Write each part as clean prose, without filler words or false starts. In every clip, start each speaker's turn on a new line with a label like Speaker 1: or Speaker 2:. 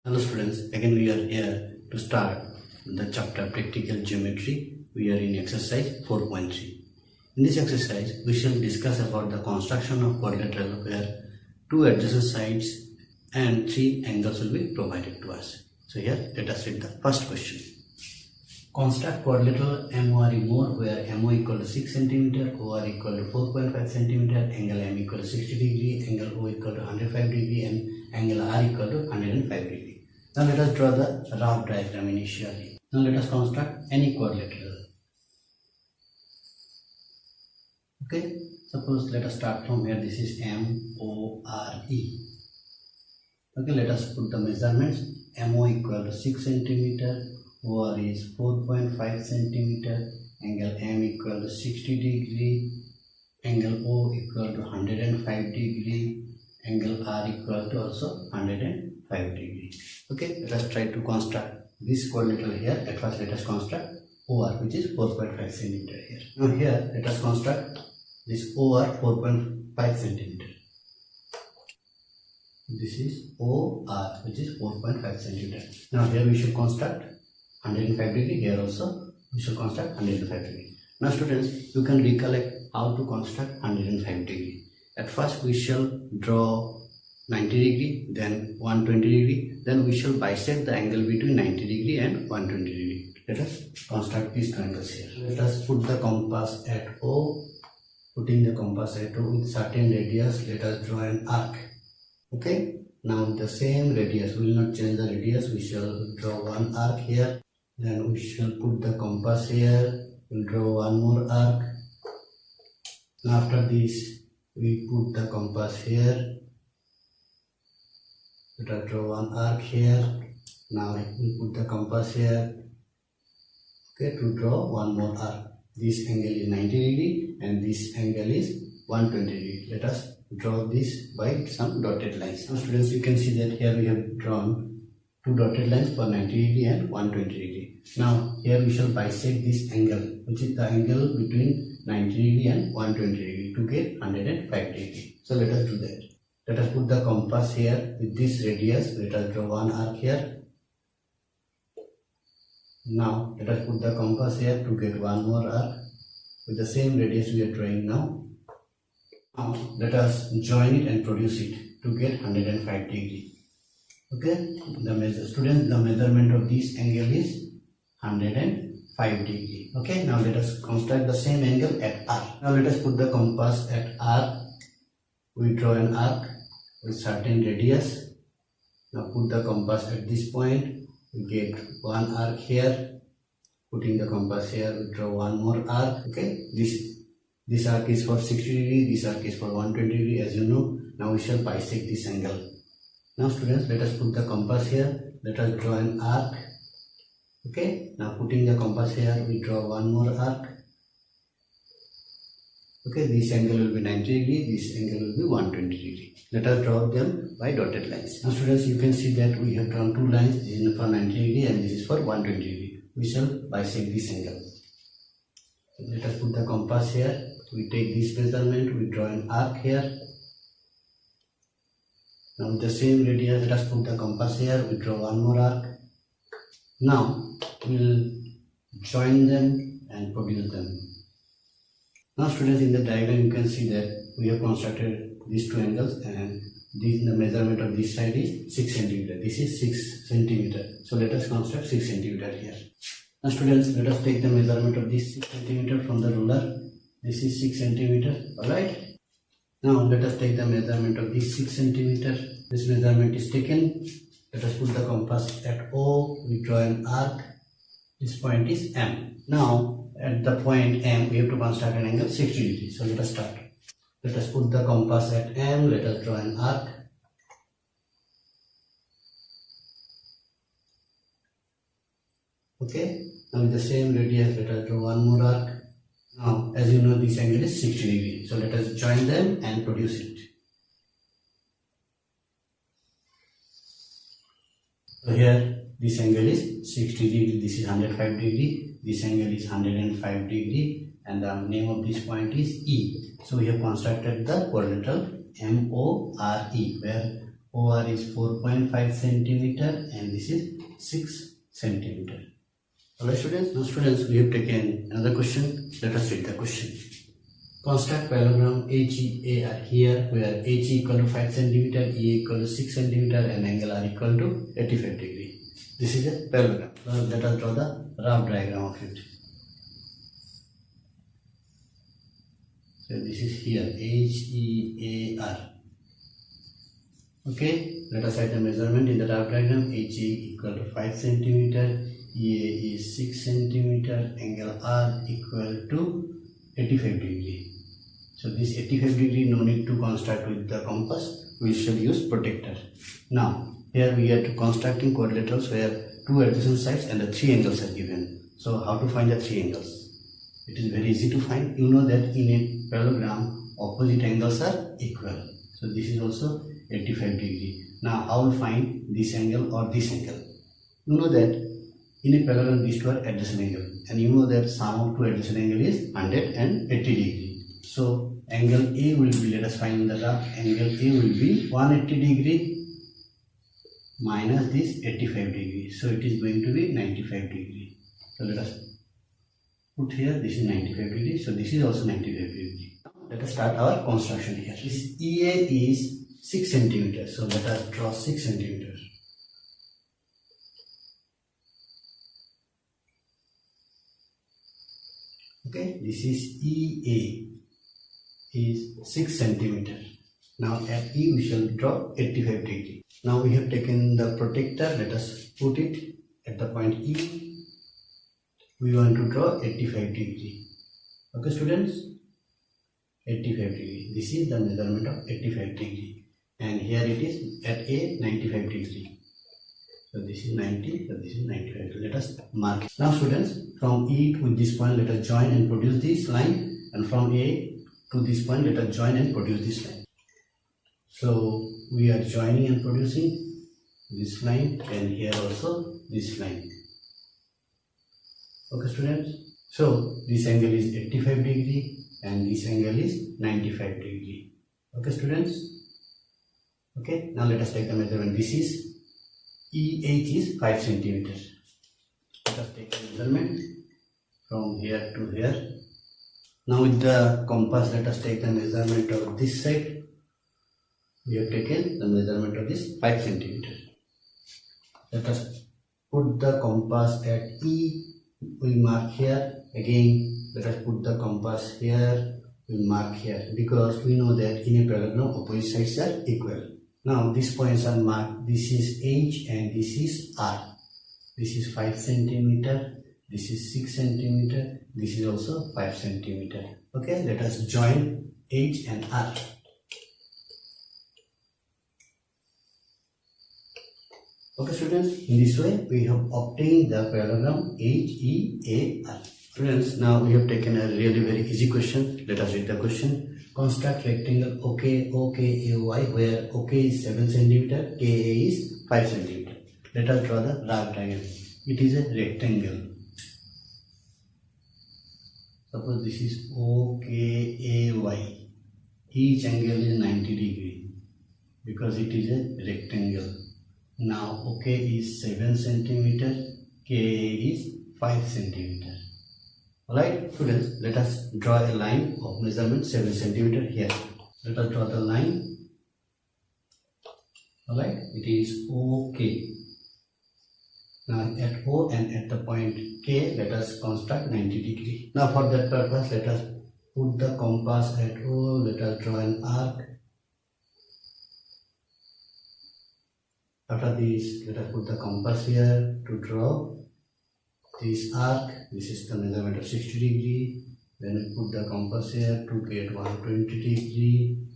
Speaker 1: Hello students, again we are here to start the chapter Practical Geometry. We are in exercise 4.3. In this exercise, we shall discuss about the construction of quadrilateral where two adjacent sides and three angles will be provided to us. So here, let us read the first question. Construct quadrilateral MOR more where MO equal to 6 cm, OR equal to 4.5 cm, angle M equal to 60 degree, angle O equal to 105 degree, and angle R equal to 105 degree. Now let us draw the rough diagram initially. Now let us construct any quadrilateral. Okay, suppose let us start from here. This is MORE. Okay, let us put the measurements. MO equal to 6 cm, OR is 4.5 cm, angle M equal to 60 degree, angle O equal to 105 degree, angle R equal to also 105 degree. Okay, let us try to construct this quadrilateral here. At first let us construct OR, which is 4.5 cm here. Now here let us construct this OR 4.5 cm. This is OR, which is 4.5 cm. Now here we should construct 105 degree. Here also we should construct 105 degree. Now students, you can recollect how to construct 105 degree. At first we shall draw 90 degree, then 120 degree, then we shall bisect the angle between 90 degree and 120 degree. Let us construct these triangles here. Let us put the compass at O. Putting the compass at O with certain radius, let us draw an arc. Okay, now the same radius, we will not change the radius, we shall draw one arc here. Then we shall put the compass here, we will draw one more arc. Now after this, we put the compass here. Let us draw one arc here. Now we put the compass here. Okay, to draw one more arc. This angle is 90 degree and this angle is 120 degree. Let us draw this by some dotted lines. Now students, you can see that here we have drawn two dotted lines for 90 degree and 120 degree. Now here we shall bisect this angle, which is the angle between 90 degree and 120 degree to get 105 degree. So let us do that. Let us put the compass here with this radius. Let us draw one arc here. Now let us put the compass here to get one more arc with the same radius we are drawing now. Now let us join it and produce it to get 105 degree. Okay, the measurement of this angle is 105 degree. Okay, now let us construct the same angle at R. Now let us put the compass at R. We draw an arc with certain radius. Now put the compass at this point. We get one arc here. Putting the compass here, we draw one more arc. Okay, this arc is for 60 degree. This arc is for 120 degree. As you know, now we shall bisect this angle. Now students, let us put the compass here. Let us draw an arc. Okay, now putting the compass here, we draw one more arc. Okay, this angle will be 90 degree, this angle will be 120 degree. Let us draw them by dotted lines. Now students, you can see that we have drawn two lines. This is for 90 degree and this is for 120 degree. We shall bisect this angle. Let us put the compass here. We take this measurement, we draw an arc here. Now with the same radius, let us put the compass here, we draw one more arc. Now we will join them and produce them. Now students, in the diagram you can see that we have constructed these two angles and the measurement of this side is 6 cm. This is 6 cm. So let us construct 6 cm here. Now students, let us take the measurement of this 6 cm from the ruler. This is 6 cm. Alright. Now let us take the measurement of this 6 cm. This measurement is taken. Let us put the compass at O. We draw an arc. This point is M. Now at the point M, we have to construct an angle 60 degrees. So let us start. Let us put the compass at M. Let us draw an arc. Okay. Now with the same radius, let us draw one more arc. Now, as you know, this angle is 60 degrees. So let us join them and produce it. So here, this angle is 60 degree. This is 105 degree. This angle is 105 degree. And the name of this point is E. So we have constructed the quadrilateral MORE, where OR is 4.5 centimeter and this is 6 centimeter. Alright students, now students we have taken another question. Let us read the question. Construct parallelogram HEAR here where HE equal to 5 centimeter, E equal to 6 centimeter and angle R equal to 85 degree. This is a parallelogram. Now let us draw the rough diagram of it. So this is here HEAR. Okay, let us write the measurement in the rough diagram. HE equal to 5 centimeter, EA is 6 centimeter, angle R equal to 85 degree. So this 85 degree no need to construct with the compass, we shall use protractor. Now here we are to constructing quadrilaterals where two adjacent sides and the three angles are given. So how to find the three angles? It is very easy to find. You know that in a parallelogram opposite angles are equal. So this is also 85 degree. Now I will find this angle or this angle. You know that in a parallelogram these two are adjacent angle and you know that sum of two adjacent angle is 180 degree. So angle A will be, let us find in the graph, angle A will be 180 degree minus this 85 degree. So it is going to be 95 degree. So let us put here, this is 95 degree. So this is also 95 degree. Let us start our construction here. This EA is 6 centimeters. So let us draw 6 centimeters. Okay, this is EA is 6 centimeter. Now at E we shall draw 85 degree. Now we have taken the protractor. Let us put it at the point E. We want to draw 85 degree. Okay students, 85 degree. This is the measurement of 85 degree. And here it is at A 95 degree. So this is 90, so this is 95. So let us mark it. Now students, from E to this point let us join and produce this line, and from A to this point let us join and produce this line. So we are joining and producing this line and here also this line. Okay students, so this angle is 85 degree and this angle is 95 degree. Okay students, okay, now let us take the measurement. This is EH is 5 centimeters. Let us take the measurement from here to here. Now with the compass let us take the measurement of this side. We have taken the measurement of this 5 centimeters. Let us put the compass at E. We mark here. Again let us put the compass here. We mark here because we know that in a parallelogram opposite sides are equal. Now these points are marked. This is H and this is R. This is 5 centimeter. This is 6 centimeter. This is also 5 centimeter. Okay, let us join H and R. Okay students, in this way we have obtained the parallelogram HEAR. Students, now we have taken a really very easy question. Let us read the question. Construct rectangle OKAY where OK is 7 centimeter, KA is 5 centimeter. Let us draw the rough diagram. It is a rectangle. Suppose this is OKAY. Each angle is 90 degree because it is a rectangle. Now OK is 7 centimeter, KA is 5 centimeter. Alright students, let us draw a line of measurement 7 centimeter here. Let us draw the line. Alright, it is OK. Now at O and at the point K let us construct 90 degree. Now for that purpose let us put the compass at O. Let us draw an arc. After this, let us put the compass here to draw this arc. This is the measurement of 60 degree. Then we put the compass here to get 120 degree.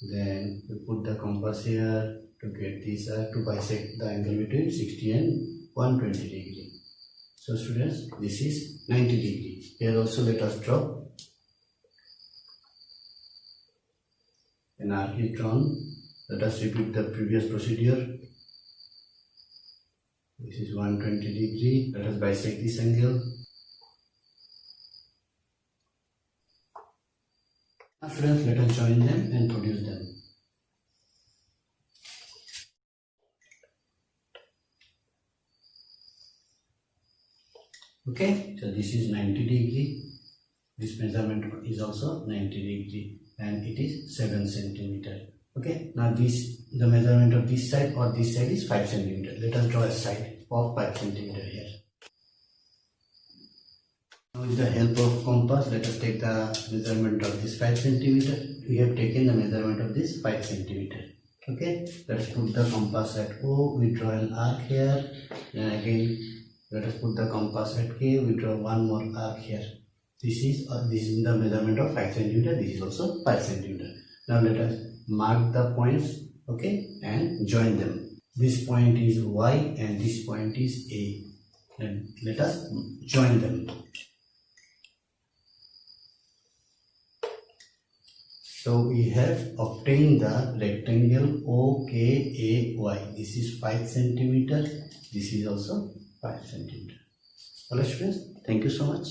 Speaker 1: Then we put the compass here to get this arc to bisect the angle between 60 and 120 degree. So students, this is 90 degree. Here also let us draw an arc is drawn. Let us repeat the previous procedure. This is 120 degree. Let us bisect this angle. Now students, let us join them and produce them. Okay, so this is 90 degree. This measurement is also 90 degree and it is 7 centimeter. Okay, now the measurement of this side or this side is 5 centimeter. Let us draw a side of 5 centimeter here. Now with the help of compass, let us take the measurement of this 5 centimeter. We have taken the measurement of this 5 centimeter. Okay, let's put the compass at O. We draw an arc here. Then again, let us put the compass at K. We draw one more arc here. This is the measurement of 5 centimeter. This is also 5 centimeter. Now let us mark the points, okay, and join them. This point is Y and this point is A. And let us join them. So we have obtained the rectangle OKAY. This is 5 centimeter. This is also 5 centimeter. Alright students, thank you so much.